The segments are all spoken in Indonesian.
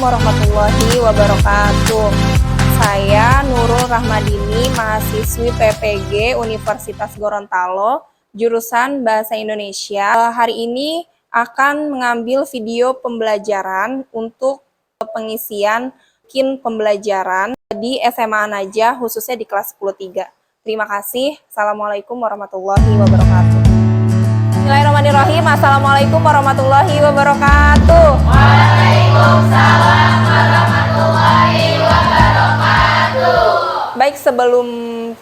warahmatullahi wabarakatuh. Saya Nurul Rahmadini, mahasiswi PPG Universitas Gorontalo, jurusan Bahasa Indonesia. Hari ini akan mengambil video pembelajaran untuk pengisian pembelajaran di SMA An-Najah, khususnya di kelas 10-3. Terima kasih. Assalamualaikum warahmatullahi wabarakatuh. Bismillahirrahmanirrahim. Assalamualaikum warahmatullahi wabarakatuh. Waalaikumsalam warahmatullahi wabarakatuh. Baik, sebelum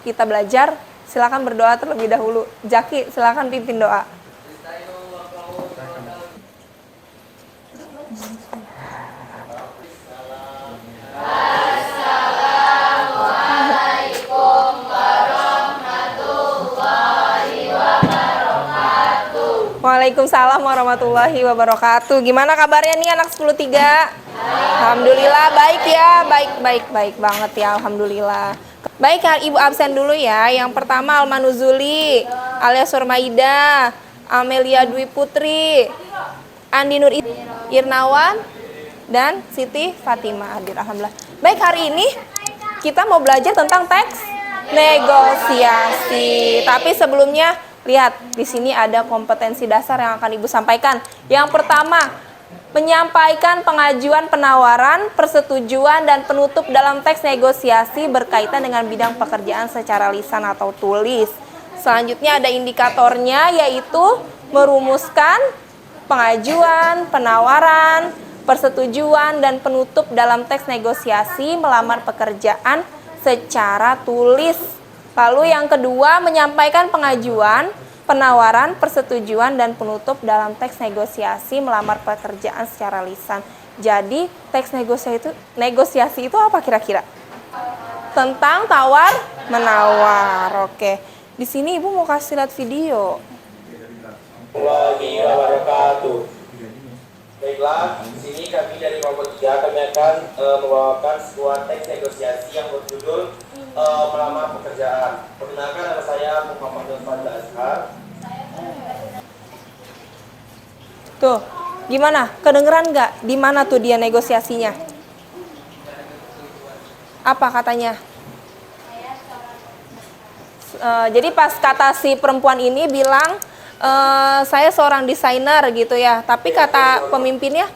kita belajar, silakan berdoa terlebih dahulu. Jaki, silakan pimpin doa. Waalaikumsalam warahmatullahi wabarakatuh. Gimana kabarnya nih anak 10-3? Alhamdulillah baik ya, baik banget ya, alhamdulillah. Baik, Ibu absen dulu ya. Yang pertama Almanuzuli, Alia Surmaida, Amelia Dwi Putri, Andi Nur Irnawan, dan Siti Fatimah hadir. Alhamdulillah. Baik, hari ini kita mau belajar tentang teks negosiasi. Tapi sebelumnya lihat, di sini ada kompetensi dasar yang akan Ibu sampaikan. Yang pertama, menyampaikan pengajuan penawaran, persetujuan, dan penutup dalam teks negosiasi berkaitan dengan bidang pekerjaan secara lisan atau tulis. Selanjutnya ada indikatornya, yaitu merumuskan pengajuan, penawaran, persetujuan, dan penutup dalam teks negosiasi melamar pekerjaan secara tulis. Lalu yang kedua, menyampaikan pengajuan, penawaran, persetujuan, dan penutup dalam teks negosiasi melamar pekerjaan secara lisan. Jadi, teks negosiasi itu apa kira-kira? Tentang tawar menawar. Oke. Di sini Ibu mau kasih lihat video. Baiklah, di sini kami dari kelompok 3 kami akan membawakan sebuah teks negosiasi yang berjudul melamar pekerjaan. Perkenalkan, nama saya Muhammad Fadil Azhar. Tuh, gimana? Kedengeran nggak? Di mana tuh dia negosiasinya? Apa katanya? Jadi pas kata si perempuan ini bilang, saya seorang desainer gitu ya. Tapi kata pemimpinnya,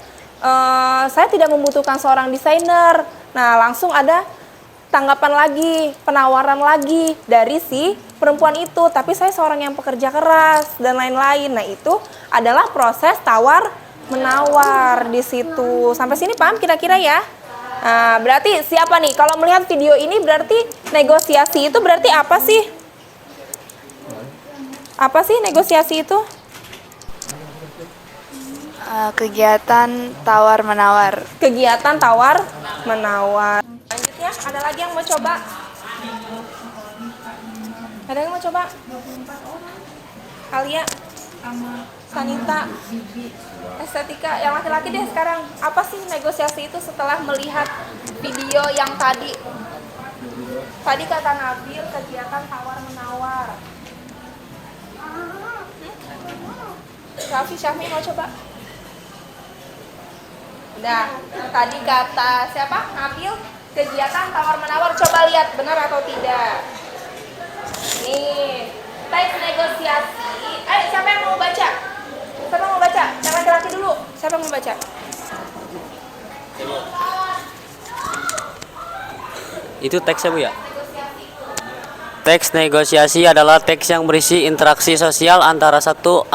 saya tidak membutuhkan seorang desainer. Nah, langsung ada tanggapan lagi, penawaran lagi dari si perempuan itu. Tapi saya seorang yang pekerja keras dan lain-lain. Nah, itu adalah proses tawar menawar di situ. Sampai sini paham kira-kira ya? Nah, berarti siapa nih? Kalau melihat video ini berarti negosiasi itu berarti apa sih? Apa sih negosiasi itu? Kegiatan tawar-menawar. Kegiatan tawar-menawar. Selanjutnya, ada lagi yang mau coba? Ada yang mau coba? Alia, Sanita, Estetika, yang laki-laki deh sekarang. Apa sih negosiasi itu setelah melihat video yang tadi? Tadi kata Nabil, kegiatan tawar-menawar. Syafi mau coba? Udah, tadi kata siapa? Nabil, kegiatan tawar-menawar. Coba lihat benar atau tidak. Nih, teks negosiasi. Siapa yang mau baca? Siapa yang mau baca? Yang laki-laki dulu. Siapa yang mau baca? Itu teksnya, Bu ya? Teks negosiasi adalah teks yang berisi interaksi sosial antara satu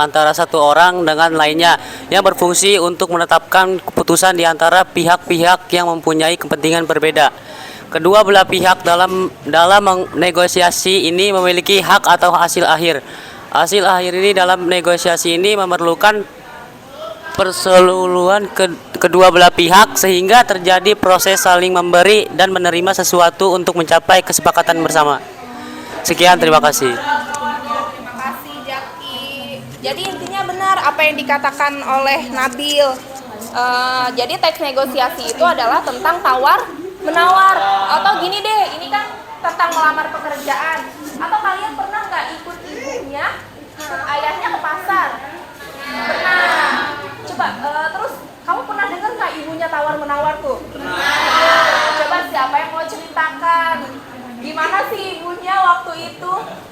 orang dengan lainnya yang berfungsi untuk menetapkan keputusan di antara pihak-pihak yang mempunyai kepentingan berbeda. Kedua belah pihak dalam negosiasi ini memiliki hak atau hasil akhir. Hasil akhir ini dalam negosiasi ini memerlukan persetujuan kedua belah pihak sehingga terjadi proses saling memberi dan menerima sesuatu untuk mencapai kesepakatan bersama. Sekian, terima kasih. Terima kasih, Jaki. Jadi intinya benar apa yang dikatakan oleh Nabil. Jadi teks negosiasi itu adalah tentang tawar menawar. Atau gini deh, ini kan tentang melamar pekerjaan. Atau kalian pernah nggak ikut ibunya, ikut ayahnya ke pasar? Pernah. Coba, terus kamu pernah dengar nggak ibunya tawar menawar tuh?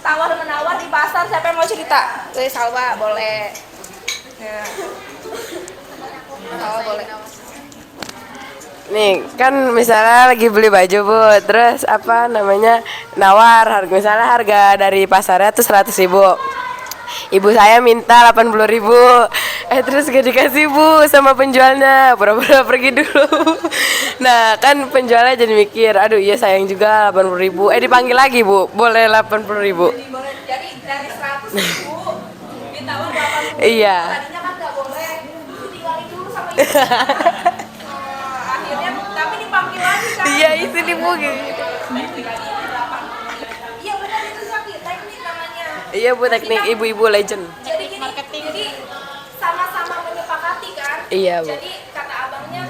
tawar menawar di pasar, siapa yang mau cerita? Salwa boleh. Ya. Salwa boleh. Nih kan misalnya lagi beli baju Bu, terus apa namanya nawar harga, misalnya harga dari pasarnya tuh 100.000. Ibu saya minta 80.000. Terus gak dikasih Bu sama penjualnya, pura-pura pergi dulu. Nah kan penjualnya jadi mikir, aduh iya sayang juga 80.000. Dipanggil lagi Bu, boleh 80.000. Jadi dari 100.000 ditawar 80.000. Iya. Tadinya kan nggak boleh, ditinggalin dulu sama ibu. Akhirnya tapi dipanggil lagi kan. Iya itu nih Bu gitu. Iya benar itu Zaki, teknik namanya. Iya Bu, teknik ibu-ibu legend. Jadi gini, jadi sama-sama menyepakati kan. Iya, Bu. Jadi kata abangnya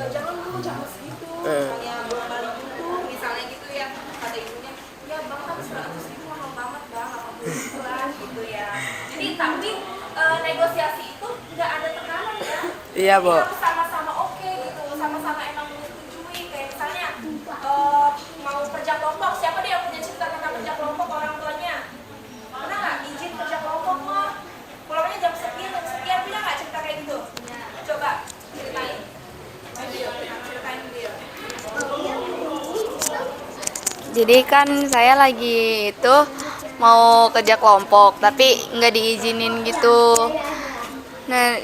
jangan dulu jangan segitu. Misalnya belum balik dulu, misalnya gitu ya. Kata ibunya, ya bang kan 100.000 mahal banget bang, 80.000 lah gitu ya. Jadi tapi negosiasi itu nggak ada tekanan ya. Iya, Bu. Jadi harus sama-sama oke gitu, sama-sama emang menyetujui. Kayak misalnya mau kerja kelompok, siapa dia yang punya cerita tentang kerja kelompok orang tuanya? Pernah nggak izin kerja kelompok mah? Pulangnya jam sekian, punya nggak cerita kayak gitu? Coba ceritain. Ceritain dia. Jadi kan saya lagi itu mau kerja kelompok tapi nggak diizinin gitu. Nah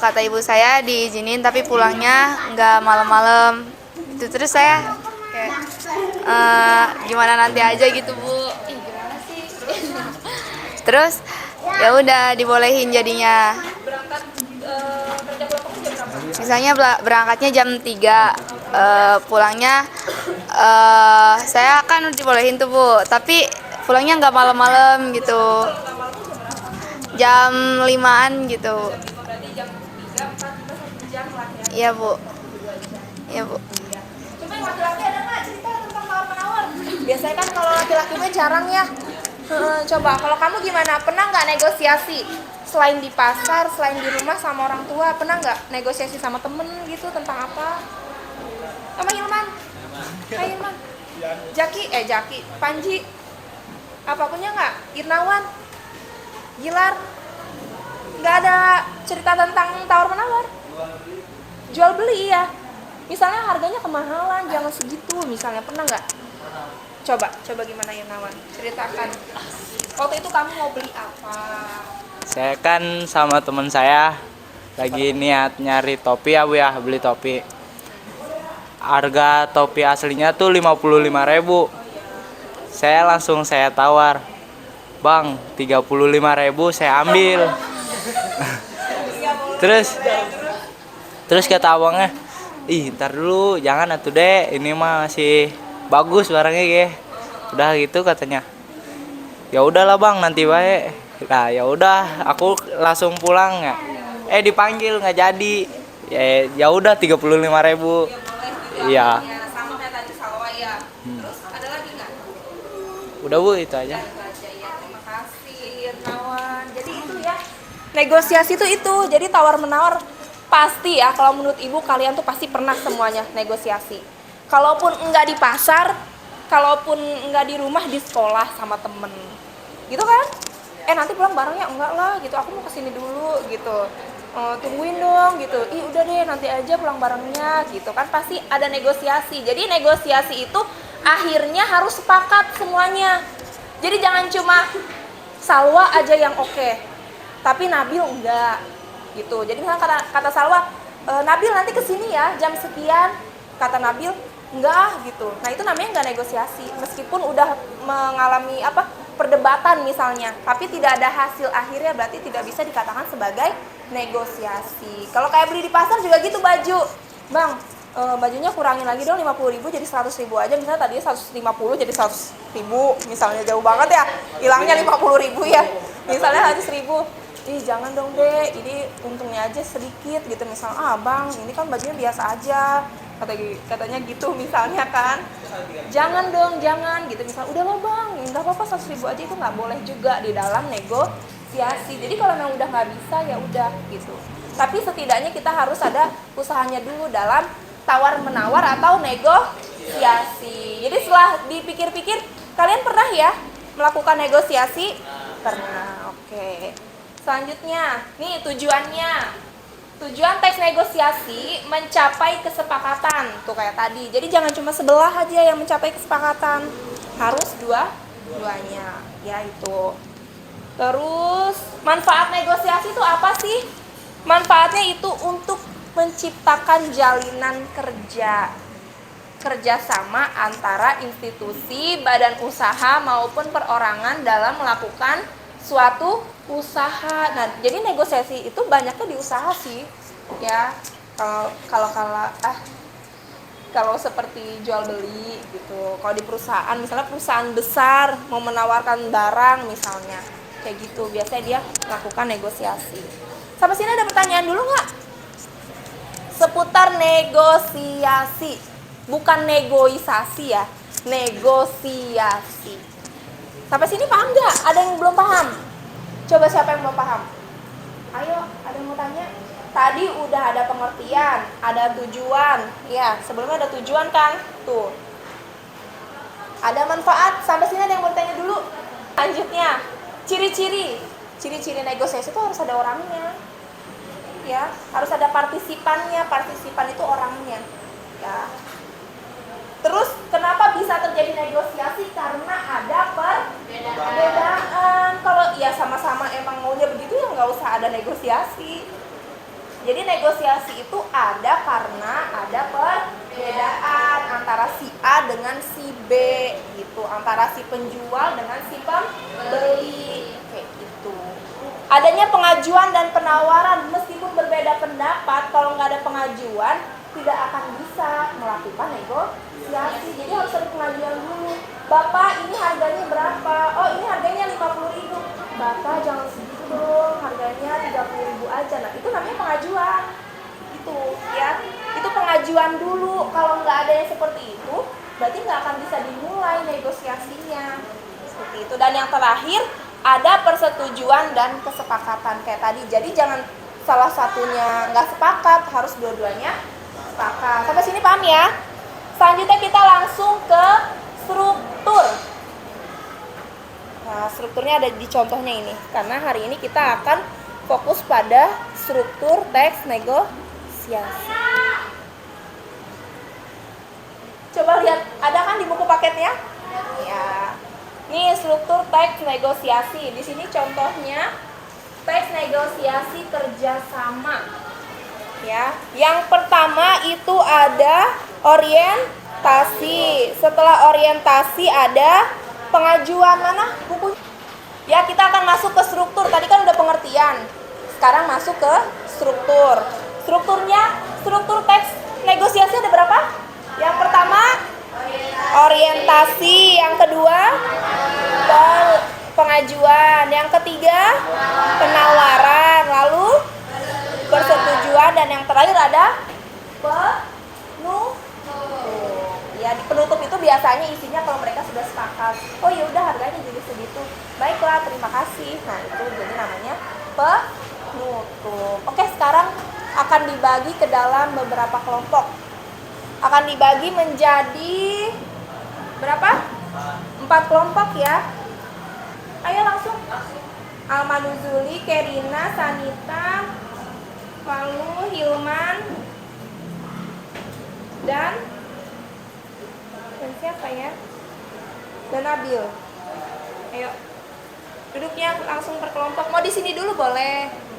kata ibu saya diizinin tapi pulangnya nggak malam-malam. Itu terus saya kayak gimana nanti aja gitu Bu. Gimana sih? Terus ya udah dibolehin jadinya. Berangkat kerja kelompok jam berapa? Misalnya berangkatnya jam 3, pulangnya saya kan udah dibolehin tuh Bu, tapi pulangnya nggak malam-malam gitu, jam 5-an gitu. Berarti jam 3, 4, 5, 1 jam lah ya. Iya Bu, iya Bu. Cuma yang laki-laki ada nggak cerita tentang tawar menawar? Biasanya kan kalau laki-laki mah jarang ya. Coba kalau kamu gimana? Pernah nggak negosiasi selain di pasar, selain di rumah sama orang tua? Pernah nggak negosiasi sama temen gitu tentang apa? Sama Hilman? Hai Hilman. Jaki, Panji. Apa punya nggak? Irnawan, Gilar. Nggak ada cerita tentang tawar menawar. Jual beli ya. Misalnya harganya kemahalan, jangan segitu. Misalnya pernah nggak? Coba gimana Irnawan? Ceritakan. Waktu itu kamu mau beli apa? Saya kan sama teman saya lagi niat nyari topi ya Bu ya, beli topi. Harga topi aslinya tuh 55.000. Saya tawar. Bang, 35.000 saya ambil. Terus kata abangnya, ih ntar dulu jangan atuh deh, ini mah masih bagus barangnya ya. Udah gitu katanya. Ya udahlah Bang, nanti baik. Nah ya udah, aku langsung pulang ya. Dipanggil nggak jadi. Ya udah 35.000. Iya. Ya, sama kayak tadi Salwa ya. Terus ada lagi nggak? Udah Bu, itu aja. Itu aja ya. Terima kasih Irnawan. Jadi itu ya. Negosiasi itu. Jadi tawar menawar pasti ya. Kalau menurut ibu kalian tuh pasti pernah semuanya negosiasi. Kalaupun enggak di pasar, kalaupun enggak di rumah, di sekolah sama temen. Gitu kan? Nanti pulang barengnya enggak lah gitu. Aku mau kesini dulu gitu. Tungguin dong gitu. Ih udah deh nanti aja pulang barengnya gitu kan, pasti ada negosiasi. Jadi negosiasi itu akhirnya harus sepakat semuanya. Jadi jangan cuma Salwa aja yang oke, tapi Nabil enggak gitu. Jadi misalnya kata Salwa, Nabil nanti kesini ya jam sekian, kata Nabil enggak gitu. Nah itu namanya enggak negosiasi, meskipun udah mengalami perdebatan misalnya, tapi tidak ada hasil akhirnya, berarti tidak bisa dikatakan sebagai negosiasi. Kalau kayak beli di pasar juga gitu baju, bang bajunya kurangin lagi dong 50.000 jadi 100.000 aja, misalnya tadinya 150 jadi 100.000 misalnya, jauh banget ya hilangnya 50.000 ya, misalnya 100.000. Ih jangan dong deh, ini untungnya aja sedikit gitu misalnya, bang ini kan bajunya biasa aja katanya gitu misalnya kan, jangan dong jangan gitu misalnya, udah loh bang nggak apa-apa 100.000 aja, itu nggak boleh juga di dalam negosiasi. Jadi kalau memang udah nggak bisa ya udah gitu, tapi setidaknya kita harus ada usahanya dulu dalam tawar menawar atau negosiasi. Jadi setelah dipikir-pikir, kalian pernah ya melakukan negosiasi? Pernah. Oke. Selanjutnya, nih tujuannya. Tujuan teks negosiasi mencapai kesepakatan. Tuh kayak tadi. Jadi jangan cuma sebelah aja yang mencapai kesepakatan. Harus duanya. Ya itu. Terus, manfaat negosiasi itu apa sih? Manfaatnya itu untuk menciptakan jalinan kerjasama antara institusi, badan usaha maupun perorangan dalam melakukan suatu usaha. Nah, jadi negosiasi itu banyaknya di usaha sih, ya. Kalau seperti jual beli gitu. Kalau di perusahaan, misalnya perusahaan besar mau menawarkan barang misalnya, kayak gitu. Biasanya dia melakukan negosiasi. Sampai sini ada pertanyaan dulu nggak? Seputar negosiasi, bukan negosiasi ya, negosiasi. Sampai sini paham nggak? Ada yang belum paham? Coba siapa yang belum paham? Ayo, ada yang mau tanya? Tadi udah ada pengertian, ada tujuan. Ya, sebelumnya ada tujuan kan? Tuh. Ada manfaat. Sampai sini ada yang mau tanya dulu? Lanjutnya, ciri-ciri. Ciri-ciri negosiasi itu harus ada orangnya. Ya, harus ada partisipannya. Partisipan itu orangnya. Ya. Terus kenapa bisa terjadi negosiasi? Karena ada perbedaan. Kalau ya sama-sama emang maunya begitu ya nggak usah ada negosiasi. Jadi negosiasi itu ada karena ada perbedaan antara si A dengan si B gitu, antara si penjual dengan si pembeli kayak gitu. Adanya pengajuan dan penawaran, meskipun berbeda pendapat, kalau nggak ada pengajuan tidak akan bisa melakukan negosiasi. Jadi harus ada pengajuan dulu. Bapak, ini harganya berapa? Oh, ini harganya 50.000. Bapak jangan segitu dong, harganya 30.000 aja. Nah, itu namanya pengajuan. Itu ya. Itu pengajuan dulu. Kalau nggak ada yang seperti itu, berarti nggak akan bisa dimulai negosiasinya. Seperti itu. Dan yang terakhir, ada persetujuan dan kesepakatan kayak tadi. Jadi jangan salah satunya nggak sepakat, harus dua-duanya sepakat. Sampai sini paham ya? Selanjutnya kita langsung ke struktur. Nah, strukturnya ada di contohnya ini. Karena hari ini kita akan fokus pada struktur teks negosiasi. Coba lihat, ada kan di buku paketnya? Ya. Nih struktur teks negosiasi. Di sini contohnya teks negosiasi kerjasama. Ya, yang pertama itu ada orientasi. Setelah orientasi ada pengajuan. Mana bukunya? Ya, kita akan masuk ke struktur. Tadi kan udah pengertian. Sekarang masuk ke struktur. Struktur teks negosiasi ada berapa? Yang pertama orientasi, yang kedua pengajuan, yang ketiga penawaran, lalu persetujuan, dan yang terakhir ada penutup. Ya, di penutup itu biasanya isinya kalau mereka sudah sepakat, oh ya udah harganya jadi segitu, baiklah terima kasih. Nah, itu jadi namanya penutup. Oke, sekarang akan dibagi ke dalam beberapa kelompok. Akan dibagi menjadi berapa? 4 kelompok ya. Ayo langsung. Almanuzuli, Kerina, Sanita, lalu Hilman, dan siapa ya? Dan Nabil. Ayo. Duduknya langsung per kelompok. Mau di sini dulu boleh.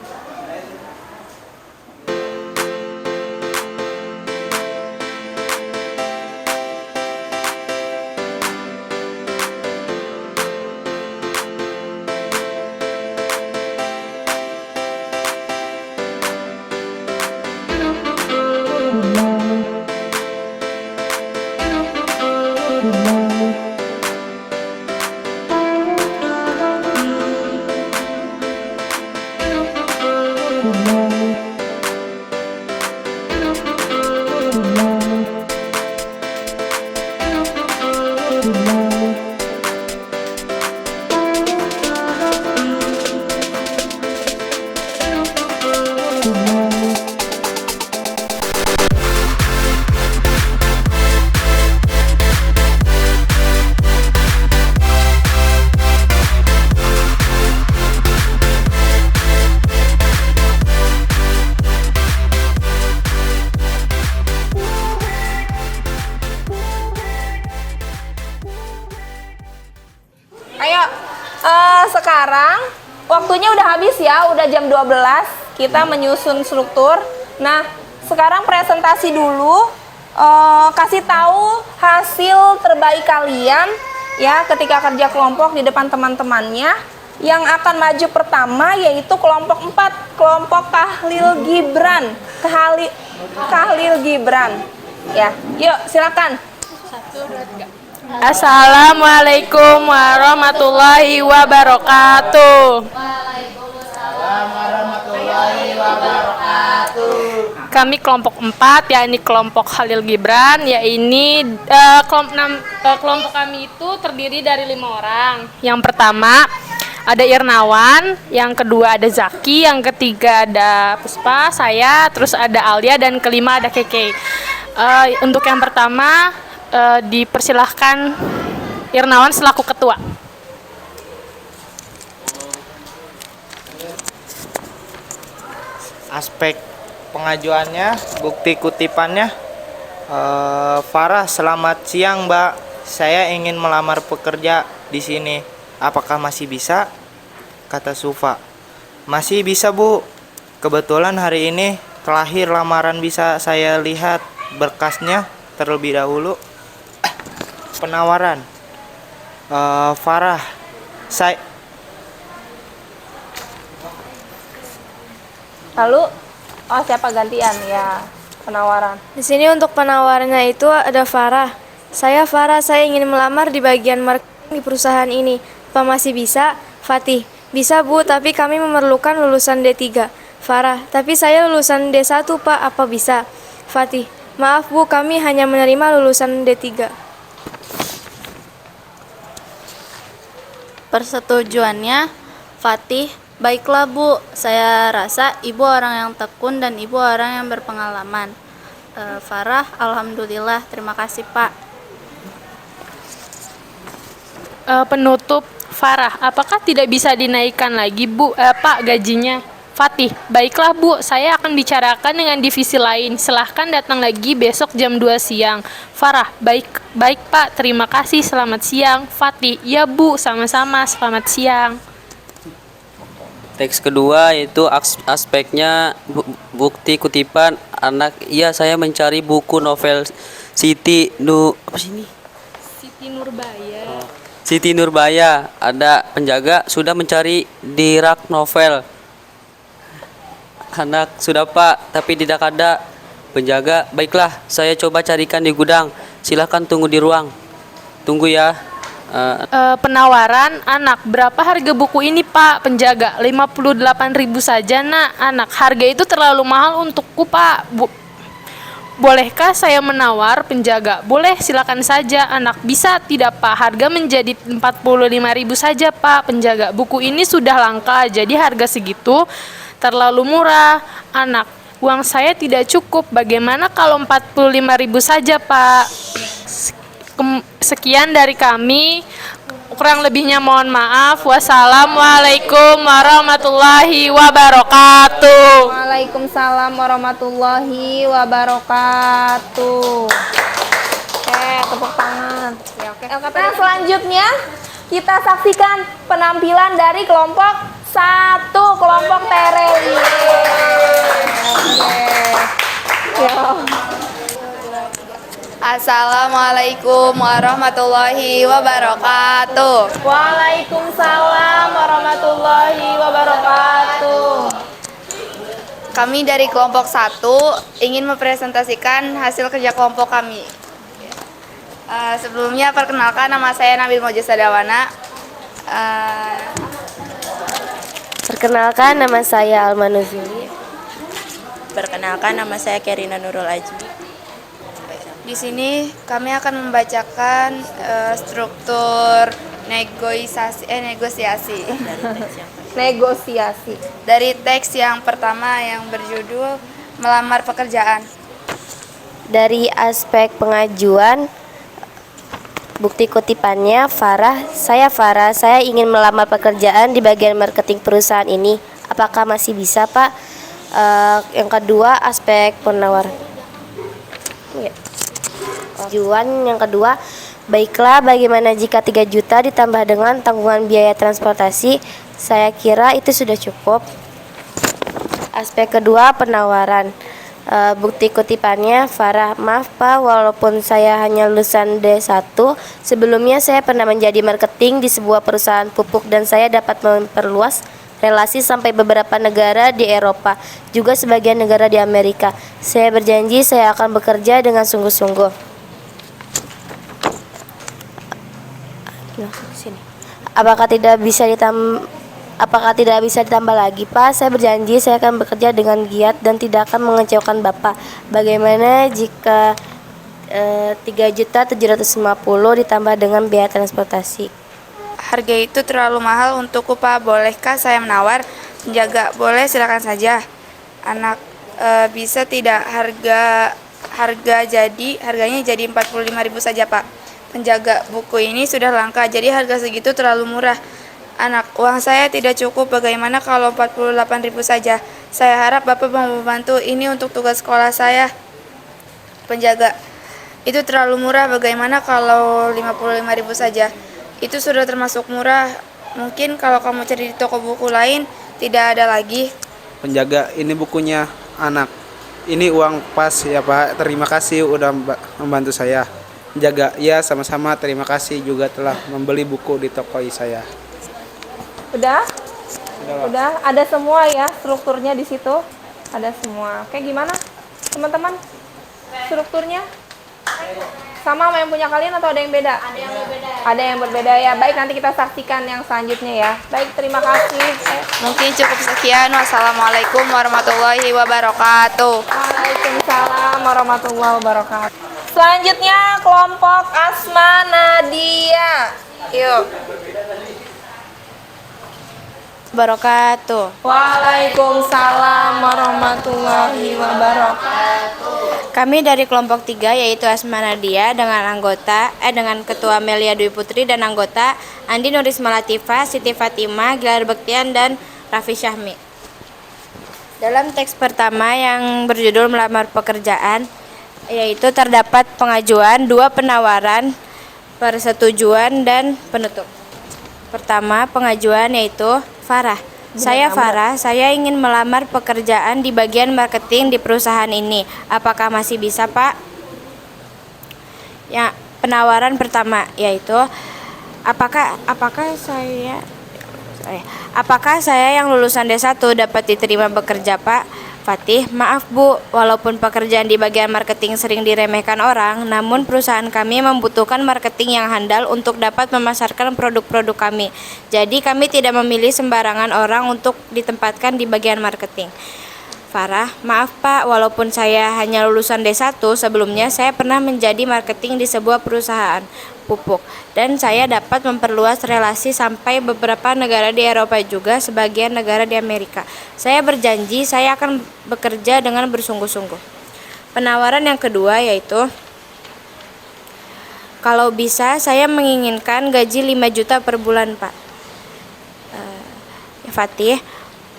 Waktunya udah habis ya, udah jam 12. Kita menyusun struktur. Nah, sekarang presentasi dulu. Kasih tahu hasil terbaik kalian ya ketika kerja kelompok di depan teman-temannya. Yang akan maju pertama yaitu kelompok 4, kelompok Kahlil Gibran. Kahlil Gibran. Ya, yuk silakan. Assalamualaikum warahmatullahi wabarakatuh. Kami kelompok 4, yakni kelompok Khalil Gibran, kelompok kami itu terdiri dari 5 orang. Yang pertama ada Irnawan, yang kedua ada Zaki, yang ketiga ada Puspa, saya, terus ada Alia, dan kelima ada Keke. Untuk yang pertama dipersilahkan Irnawan selaku ketua. Aspek pengajuannya, bukti kutipannya. Farah, selamat siang Mbak. Saya ingin melamar pekerja di sini. Apakah masih bisa? Kata Sufa. Masih bisa Bu. Kebetulan hari ini terakhir lamaran, bisa saya lihat berkasnya terlebih dahulu. Penawaran. Farah, saya Lalu siapa gantian ya penawaran? Di sini untuk penawarannya itu ada Farah. Saya Farah, saya ingin melamar di bagian marketing di perusahaan ini. Apa masih bisa? Fatih, bisa Bu, tapi kami memerlukan lulusan D3. Farah, tapi saya lulusan D1 Pak, apa bisa? Fatih, maaf Bu, kami hanya menerima lulusan D3. Persetujuannya, Fatih, baiklah Bu, saya rasa Ibu orang yang tekun dan Ibu orang yang berpengalaman. Farah, alhamdulillah, terima kasih Pak. Penutup Farah, apakah tidak bisa dinaikkan lagi Pak gajinya? Fatih, baiklah Bu, saya akan bicarakan dengan divisi lain. Silahkan datang lagi besok jam 2 siang. Farah, baik Pak, terima kasih, selamat siang. Fatih, ya Bu, sama-sama, selamat siang. Teks kedua yaitu aspeknya bukti kutipan anak. Iya, saya mencari buku novel Siti Nurbaya. Siti Nurbaya. Ada penjaga sudah mencari di rak novel. Anak, sudah Pak, tapi tidak ada. Penjaga, baiklah, saya coba carikan di gudang. Silahkan tunggu di ruang. Tunggu ya. Penawaran anak, berapa harga buku ini Pak? Penjaga, 58.000 saja Nak. Anak, harga itu terlalu mahal untukku Pak. Bolehkah saya menawar? Penjaga, boleh, silakan saja. Anak, bisa tidak Pak? Harga menjadi 45.000 saja Pak. Penjaga, buku ini sudah langka, jadi harga segitu terlalu murah. Anak, uang saya tidak cukup, bagaimana kalau 45.000 saja Pak? Sekian dari kami, kurang lebihnya mohon maaf. Wassalamualaikum warahmatullahi wabarakatuh. Waalaikumsalam warahmatullahi wabarakatuh. Oke, tepuk tangan. Ya, oke. Nah, selanjutnya kita saksikan penampilan dari kelompok 1, kelompok Tereli. Oke. Ya. Assalamualaikum warahmatullahi wabarakatuh. Waalaikumsalam warahmatullahi wabarakatuh. Kami dari kelompok 1 ingin mempresentasikan hasil kerja kelompok kami. Sebelumnya perkenalkan, nama saya Nabil Mojus Sadawana. Perkenalkan, nama saya Almanuzuli. Perkenalkan, nama saya Kerina Nurul Ajmi. Di sini kami akan membacakan struktur negosiasi. Negosiasi. Dari teks yang pertama yang berjudul melamar pekerjaan. Dari aspek pengajuan, bukti kutipannya, Farah, saya ingin melamar pekerjaan di bagian marketing perusahaan ini. Apakah masih bisa Pak? Yang kedua, aspek penawaran. Tujuan yang kedua, baiklah, bagaimana jika 3 juta ditambah dengan tanggungan biaya transportasi? Saya kira itu sudah cukup. Aspek kedua, penawaran. Bukti kutipannya, Farah, maaf Pak, walaupun saya hanya lulusan D1, sebelumnya saya pernah menjadi marketing di sebuah perusahaan pupuk dan saya dapat memperluas relasi sampai beberapa negara di Eropa, juga sebagian negara di Amerika. Saya berjanji saya akan bekerja dengan sungguh-sungguh. Apakah tidak bisa ditambah lagi, Pak? Saya berjanji saya akan bekerja dengan giat dan tidak akan mengecewakan Bapak. Bagaimana jika 3.750 ditambah dengan biaya transportasi? Harga itu terlalu mahal untukku, Pak. Bolehkah saya menawar? Penjaga, boleh, silakan saja. Anak, bisa tidak harganya jadi 45.000 saja, Pak. Penjaga, buku ini sudah langka, jadi harga segitu terlalu murah. Anak, uang saya tidak cukup, bagaimana kalau 48.000 saja? Saya harap Bapak mau membantu, ini untuk tugas sekolah saya. Penjaga, itu terlalu murah, bagaimana kalau 55.000 saja? Itu sudah termasuk murah, mungkin kalau kamu cari di toko buku lain, tidak ada lagi. Penjaga, ini bukunya anak. Ini uang pas ya Pak, terima kasih udah membantu saya. Penjaga, ya sama-sama, terima kasih juga telah membeli buku di toko saya. Udah? Udah, ada semua ya strukturnya di situ. Ada semua. Oke, gimana? Teman-teman? Strukturnya? Sama yang punya kalian atau ada yang beda? Ada yang berbeda. Ada yang berbeda ya. Baik, nanti kita saksikan yang selanjutnya ya. Baik, terima kasih. Mungkin cukup sekian. Wassalamualaikum warahmatullahi wabarakatuh. Waalaikumsalam warahmatullahi wabarakatuh. Selanjutnya kelompok Asma Nadia. Yuk. Wabarakatuh. Waalaikumsalam warahmatullahi wabarakatuh. Kami dari kelompok 3 yaitu Asma Nadia dengan Ketua Melia Dwi Putri dan anggota Andi Nurisma Latifah, Siti Fatimah, Gilar Bektian dan Raffi Syahmi. Dalam teks pertama yang berjudul melamar pekerjaan, yaitu terdapat pengajuan, 2 penawaran, persetujuan dan penutup. Pertama, pengajuan yaitu Farah. Saya Farah, saya ingin melamar pekerjaan di bagian marketing di perusahaan ini. Apakah masih bisa, Pak? Ya, penawaran pertama yaitu apakah saya yang lulusan D1 dapat diterima bekerja, Pak? Fatih, maaf Bu, walaupun pekerjaan di bagian marketing sering diremehkan orang, namun perusahaan kami membutuhkan marketing yang handal untuk dapat memasarkan produk-produk kami. Jadi kami tidak memilih sembarangan orang untuk ditempatkan di bagian marketing. Farah, maaf Pak, walaupun saya hanya lulusan D1, sebelumnya saya pernah menjadi marketing di sebuah perusahaan pupuk dan saya dapat memperluas relasi sampai beberapa negara di Eropa juga sebagian negara di Amerika. Saya berjanji saya akan bekerja dengan bersungguh-sungguh. Penawaran yang kedua yaitu kalau bisa saya menginginkan gaji 5 juta per bulan, Pak. Fatih,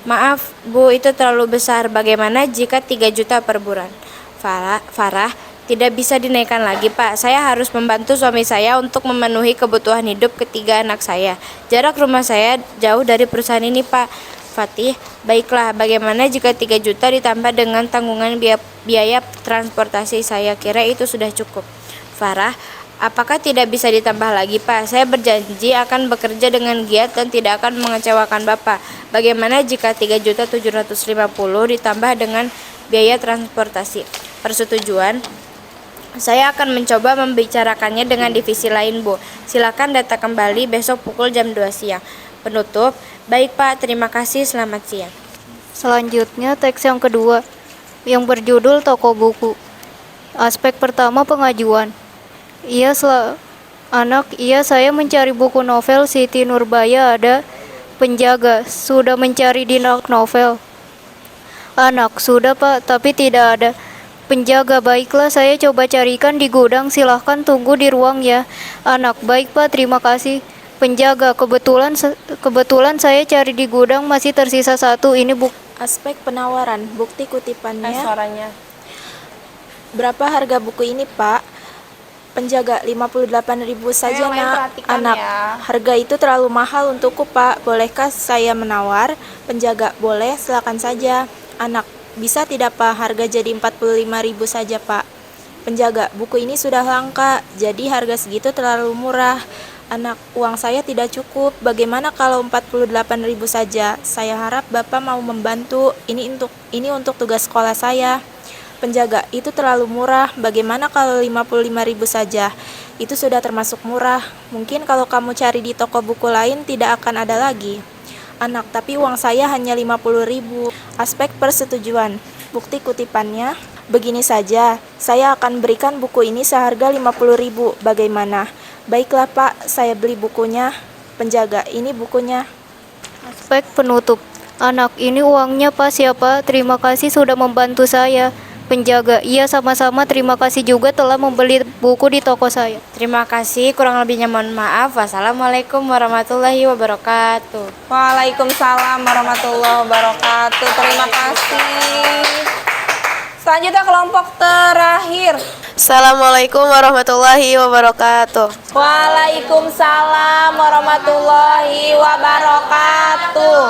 maaf Bu, itu terlalu besar. Bagaimana jika 3 juta per bulan? Farah, tidak bisa dinaikkan lagi, Pak. Saya harus membantu suami saya untuk memenuhi kebutuhan hidup ketiga anak saya. Jarak rumah saya jauh dari perusahaan ini, Pak. Fatih, baiklah. Bagaimana jika 3 juta ditambah dengan tanggungan biaya transportasi? Saya kira itu sudah cukup. Farah, apakah tidak bisa ditambah lagi, Pak? Saya berjanji akan bekerja dengan giat dan tidak akan mengecewakan Bapak. Bagaimana jika 3.750 ditambah dengan biaya transportasi? Persetujuan? Saya akan mencoba membicarakannya dengan divisi lain, Bu. Silakan datang kembali besok pukul jam 2 siang. Penutup, baik Pak, terima kasih, selamat siang. Selanjutnya teks yang kedua yang berjudul toko buku. Aspek pertama, pengajuan. Saya mencari buku novel Siti Nurbaya ada. Penjaga, sudah mencari di novel. Anak, sudah Pak, tapi tidak ada. Penjaga, baiklah saya coba carikan di gudang, silahkan tunggu di ruang ya. Anak, baik Pak, terima kasih. Penjaga, kebetulan saya cari di gudang masih tersisa 1, ini buku. Aspek penawaran, bukti kutipannya. Suaranya. Berapa harga buku ini, Pak? Penjaga 58.000 saja yang lain nak. perhatikan Anak, ya. harga itu terlalu mahal untukku pak. Bolehkah saya menawar? Penjaga, boleh, silakan saja. Anak, bisa tidak pak harga jadi 45.000 saja pak? Penjaga, buku ini sudah langka, jadi harga segitu terlalu murah. Anak, uang saya tidak cukup. Bagaimana kalau 48.000 saja? Saya harap bapak mau membantu. Ini untuk tugas sekolah saya. Penjaga, itu terlalu murah. Bagaimana kalau 55.000 saja? Itu sudah termasuk murah. Mungkin kalau kamu cari di toko buku lain tidak akan ada lagi. Anak, tapi uang saya hanya 50.000. Aspek persetujuan. Bukti kutipannya. Begini saja, saya akan berikan buku ini seharga 50.000. Bagaimana? Baiklah pak, saya beli bukunya. Penjaga, ini bukunya. Aspek penutup. Anak, ini uangnya pak siapa? Terima kasih sudah membantu saya. Penjaga, iya sama-sama, terima kasih juga telah membeli buku di toko saya. Terima kasih, kurang lebihnya mohon maaf. Wassalamualaikum warahmatullahi wabarakatuh. Waalaikumsalam warahmatullahi wabarakatuh. Terima kasih. Selanjutnya kelompok terakhir. Assalamualaikum warahmatullahi wabarakatuh. Waalaikumsalam warahmatullahi wabarakatuh.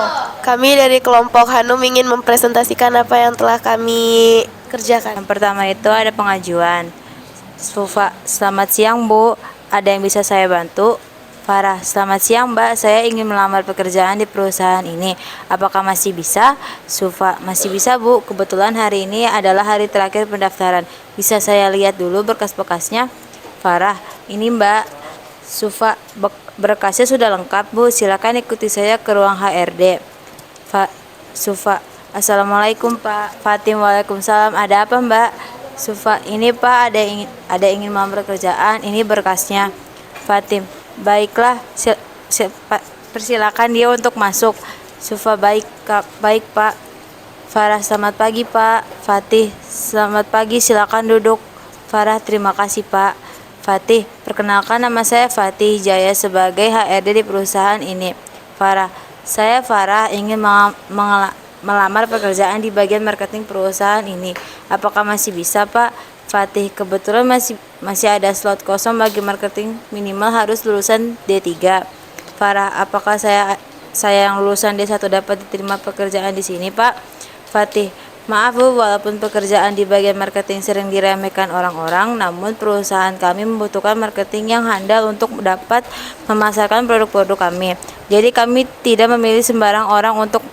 Kami dari kelompok Hanum ingin mempresentasikan apa yang telah kami kerjakan. Yang pertama itu ada pengajuan. Sufa, selamat siang Bu, ada yang bisa saya bantu? Farah, selamat siang Mbak, saya ingin melamar pekerjaan di perusahaan ini. Apakah masih bisa? Sufa, masih bisa Bu, kebetulan hari ini adalah hari terakhir pendaftaran. Bisa saya lihat dulu berkas-berkasnya? Farah, ini Mbak. Sufa, berkasnya sudah lengkap Bu, silakan ikuti saya ke ruang HRD. Sufa, Assalamualaikum Pak. Fatim, waalaikumsalam. Ada apa Mbak? Sufa, ini Pak ada ingin melamar pekerjaan. Ini berkasnya. Fatim, baiklah. Persilakan dia untuk masuk. Sufa, baik Pak. Farah, selamat pagi Pak. Fatih, selamat pagi. Silakan duduk. Farah, terima kasih Pak. Fatih, perkenalkan nama saya Fatih Jaya sebagai HRD di perusahaan ini. Farah, saya Farah ingin melamar pekerjaan di bagian marketing perusahaan ini. Apakah masih bisa Pak? Fatih, kebetulan masih ada slot kosong bagi marketing, minimal harus lulusan D3. Farah, apakah saya yang lulusan D1 dapat diterima pekerjaan di sini Pak? Fatih, maaf Bu, walaupun pekerjaan di bagian marketing sering diremehkan orang-orang, namun perusahaan kami membutuhkan marketing yang handal untuk dapat memasarkan produk-produk kami. Jadi kami tidak memilih sembarang orang untuk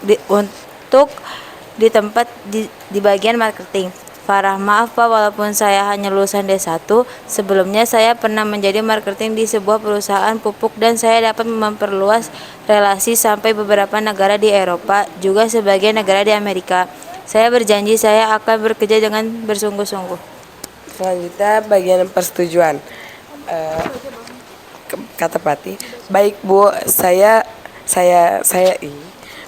di tempat di bagian marketing. Farah, maaf Pak, walaupun saya hanya lulusan D1, sebelumnya saya pernah menjadi marketing di sebuah perusahaan pupuk dan saya dapat memperluas relasi sampai beberapa negara di Eropa, juga sebagian negara di Amerika. Saya berjanji saya akan bekerja dengan bersungguh-sungguh. Selanjutnya bagian persetujuan. Kata Pati, baik Bu,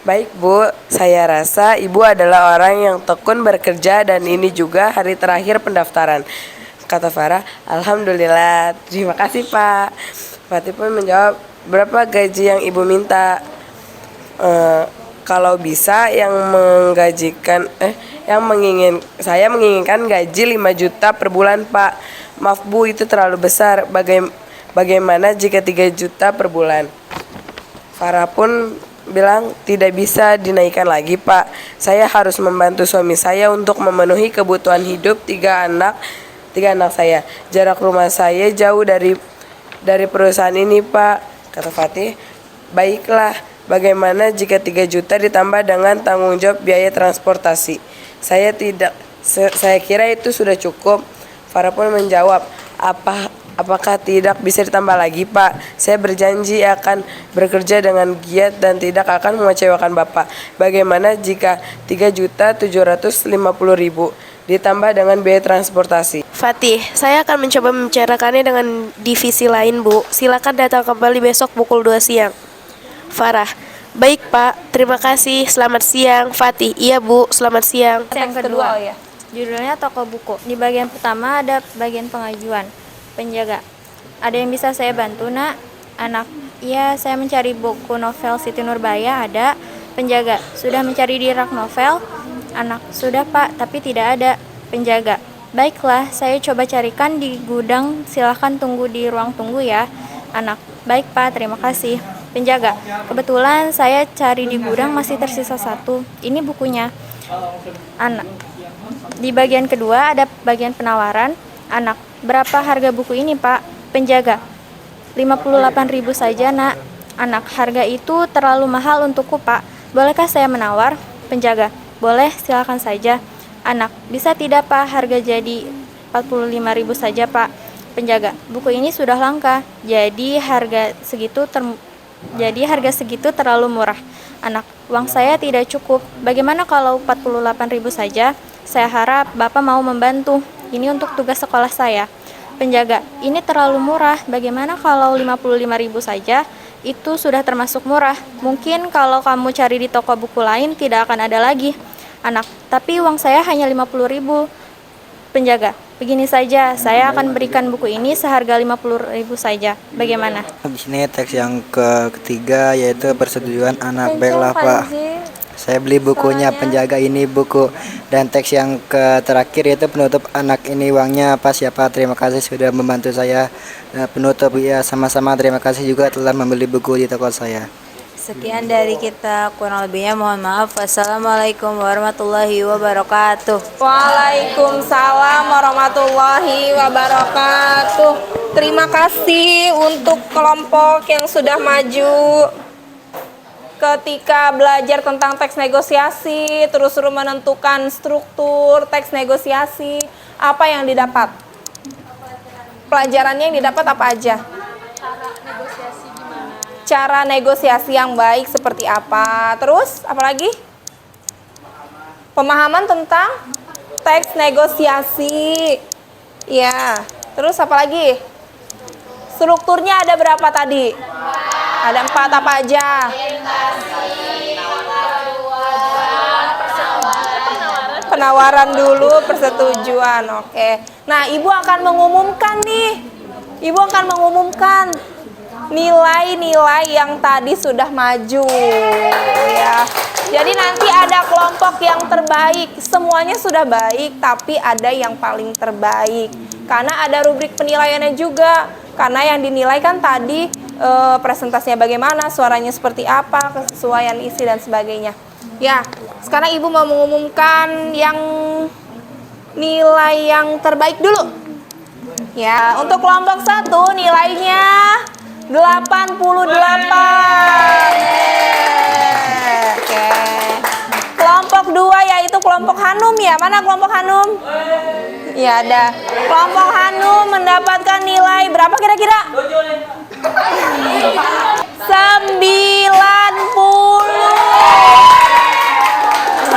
baik Bu, saya rasa Ibu adalah orang yang tekun bekerja dan ini juga hari terakhir pendaftaran. Kata Farah, alhamdulillah, terima kasih Pak. Fatih pun menjawab, berapa gaji yang Ibu minta? Kalau bisa saya menginginkan gaji 5 juta per bulan Pak. Maaf Bu, itu terlalu besar. Bagaimana jika 3 juta per bulan? Farah pun bilang tidak bisa dinaikkan lagi Pak. Saya harus membantu suami saya untuk memenuhi kebutuhan hidup tiga anak saya. Jarak rumah saya jauh dari perusahaan ini Pak. Kata Fatih, baiklah. Bagaimana jika 3 juta ditambah dengan tanggung jawab biaya transportasi? Saya kira itu sudah cukup. Farah pun menjawab, apakah tidak bisa ditambah lagi Pak? Saya berjanji akan bekerja dengan giat dan tidak akan mengecewakan Bapak. Bagaimana jika 3.750.000 ditambah dengan biaya transportasi? Fatih, saya akan mencoba membicarakannya dengan divisi lain Bu. Silakan datang kembali besok pukul 2 siang. Farah, baik Pak, terima kasih. Selamat siang. Fatih, iya Bu, selamat siang. Yang kedua, judulnya toko buku. Di bagian pertama ada bagian pengajuan. Penjaga, ada yang bisa saya bantu nak? Anak, iya saya mencari buku novel Siti Nurbaya ada. Penjaga, sudah mencari di rak novel? Anak, sudah Pak, tapi tidak ada. Penjaga, Baiklah, saya coba carikan di gudang, silahkan tunggu di ruang tunggu ya. Anak, baik Pak, terima kasih. Penjaga, kebetulan saya cari di gudang masih tersisa satu. Ini bukunya. Anak, di bagian kedua ada bagian penawaran. Anak, berapa harga buku ini Pak? Penjaga, 58.000 saja nak. Anak, harga itu terlalu mahal untukku Pak. Bolehkah saya menawar? Penjaga, boleh, silakan saja. Anak, bisa tidak Pak, harga jadi 45.000 saja Pak. Penjaga, buku ini sudah langka, jadi harga segitu terlalu murah. Anak, uang saya tidak cukup. Bagaimana kalau 48.000 saja? Saya harap Bapak mau membantu. Ini untuk tugas sekolah saya. Penjaga, ini terlalu murah. Bagaimana kalau 55.000 saja? Itu sudah termasuk murah. Mungkin kalau kamu cari di toko buku lain tidak akan ada lagi. Anak, tapi uang saya hanya 50.000. Penjaga, begini saja, saya akan berikan buku ini seharga 50.000 saja. Bagaimana? Di sini teks yang ketiga yaitu persetujuan anak. Baiklah Pak, saya beli bukunya. Penjaga, ini buku. Dan teks yang terakhir yaitu penutup. Anak, ini uangnya pas ya Pak, terima kasih sudah membantu saya. Penutup, ya sama-sama, terima kasih juga telah membeli buku di toko saya. Sekian dari kita, kurang lebihnya mohon maaf. Wassalamualaikum warahmatullahi wabarakatuh. Waalaikumsalam warahmatullahi wabarakatuh. Terima kasih untuk kelompok yang sudah maju. Ketika belajar tentang teks negosiasi, terus menentukan struktur teks negosiasi, apa yang didapat? Pelajarannya yang didapat apa aja? Cara negosiasi yang baik seperti apa? Terus apa lagi? Pemahaman tentang teks negosiasi. Ya, terus apa lagi? Strukturnya ada berapa tadi? Ada 4, apa aja? Penawaran dulu, persetujuan. Oke. Nah, Ibu akan mengumumkan nih. Ibu akan mengumumkan nilai-nilai yang tadi sudah maju ya. Jadi nanti ada kelompok yang terbaik. Semuanya sudah baik, tapi ada yang paling terbaik. Karena ada rubrik penilaiannya juga. Karena yang dinilai kan tadi presentasinya bagaimana, suaranya seperti apa, kesesuaian isi dan sebagainya. Ya, sekarang Ibu mau mengumumkan yang nilai yang terbaik dulu. Ya, untuk kelompok 1 nilainya 88. Oke. Kelompok 2 yaitu kelompok Hanum ya. Mana kelompok Hanum? Ya, ada. Kelompok Hanum mendapatkan nilai berapa kira-kira? 90.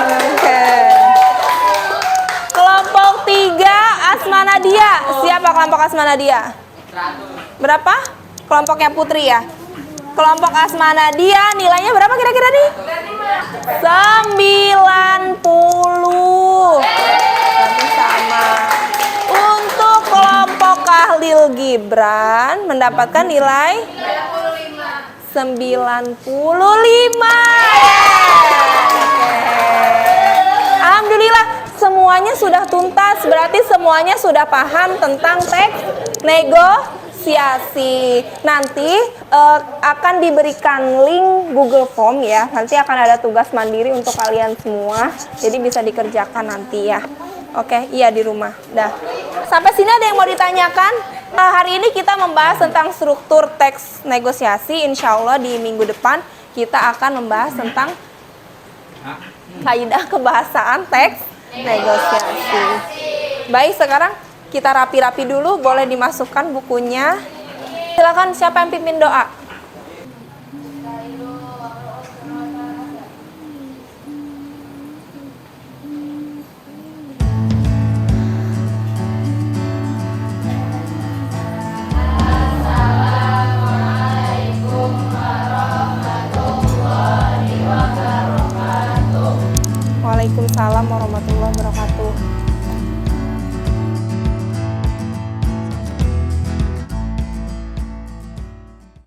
Oke. Kelompok 3 Asma Nadia. Siapa kelompok Asma Nadia? Berapa? Kelompoknya Putri ya. Kelompok Asma Nadia nilainya berapa kira-kira nih? 90. Berarti sama. Untuk kelompok Khalil Gibran mendapatkan nilai 95. Alhamdulillah semuanya sudah tuntas. Berarti semuanya sudah paham tentang teks negosiasi. Nanti akan diberikan link Google Form ya. Nanti akan ada tugas mandiri untuk kalian semua. Jadi bisa dikerjakan nanti ya. Oke, iya di rumah. Dah. Sampai sini ada yang mau ditanyakan? Hari ini kita membahas tentang struktur teks negosiasi. Insya Allah di minggu depan kita akan membahas tentang kaidah kebahasaan teks negosiasi. Baik, sekarang kita rapi-rapi dulu, boleh dimasukkan bukunya. Silakan, siapa yang pimpin doa? Waalaikumsalam warahmatullahi wabarakatuh.